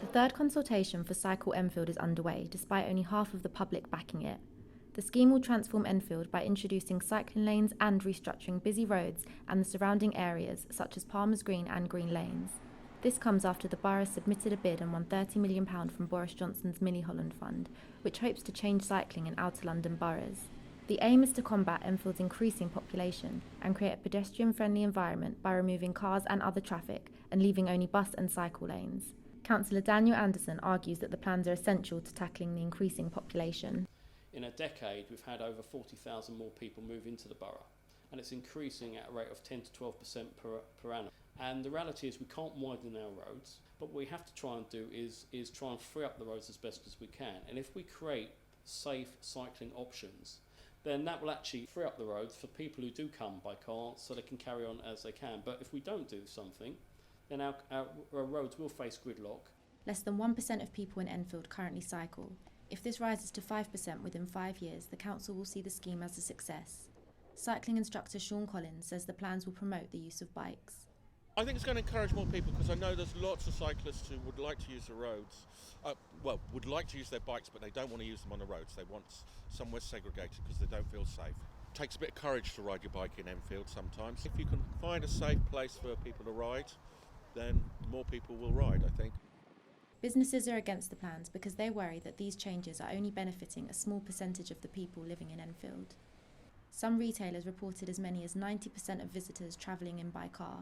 The third consultation for Cycle Enfield is underway, despite only half of the public backing it. The scheme will transform Enfield by introducing cycling lanes and restructuring busy roads and the surrounding areas, such as Palmer's Green and Green Lanes. This comes after the borough submitted a bid and won £30 million from Boris Johnson's Millie Holland Fund, which hopes to change cycling in outer London boroughs. The aim is to combat Enfield's increasing population and create a pedestrian-friendly environment by removing cars and other traffic and leaving only bus and cycle lanes. Councillor Daniel Anderson argues that the plans are essential to tackling the increasing population. In a decade, we've had over 40,000 more people move into the borough, and it's increasing at a rate of 10 to 12% per annum. And the reality is we can't widen our roads, but what we have to try and do is try and free up the roads as best as we can. And if we create safe cycling options, then that will actually free up the roads for people who do come by car so they can carry on as they can. But if we don't do something, then our roads will face gridlock. Less than 1% of people in Enfield currently cycle. If this rises to 5% within 5 years, the council will see the scheme as a success. Cycling instructor Sean Collins says the plans will promote the use of bikes. I think it's going to encourage more people because I know there's lots of cyclists who would like to use the roads, would like to use their bikes, but they don't want to use them on the roads. They want somewhere segregated because they don't feel safe. It takes a bit of courage to ride your bike in Enfield sometimes. If you can find a safe place for people to ride, then more people will ride, I think. Businesses are against the plans because they worry that these changes are only benefiting a small percentage of the people living in Enfield. Some retailers reported as many as 90% of visitors travelling in by car.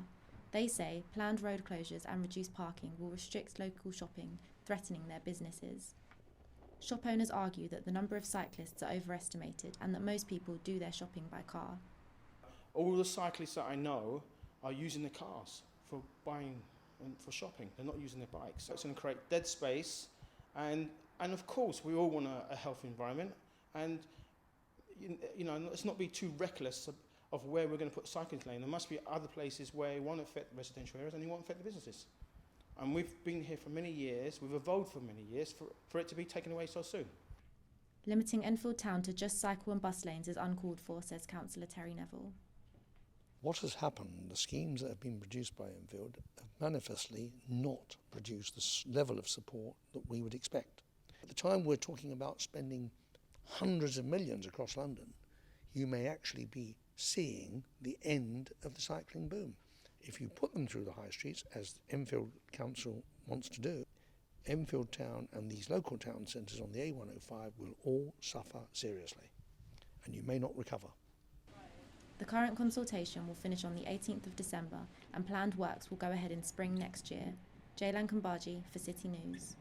They say planned road closures and reduced parking will restrict local shopping, threatening their businesses. Shop owners argue that the number of cyclists are overestimated and that most people do their shopping by car. All the cyclists that I know are using their cars for buying and for shopping. They're not using their bikes. So it's going to create dead space, and of course we all want a healthy environment, and you know, let's not be too reckless of where we're going to put cycling lane. There must be other places where you won't affect residential areas and you won't affect the businesses. And we've been here for many years, we've evolved for many years for it to be taken away so soon. Limiting Enfield Town to just cycle and bus lanes is uncalled for, says Councillor Terry Neville. What has happened, the schemes that have been produced by Enfield have manifestly not produced the level of support that we would expect. At the time we're talking about spending hundreds of millions across London, you may actually be seeing the end of the cycling boom. If you put them through the high streets, as Enfield Council wants to do, Enfield Town and these local town centres on the A105 will all suffer seriously, and you may not recover. The current consultation will finish on the 18th of December and planned works will go ahead in spring next year. Ceylan Kumbarji for City News.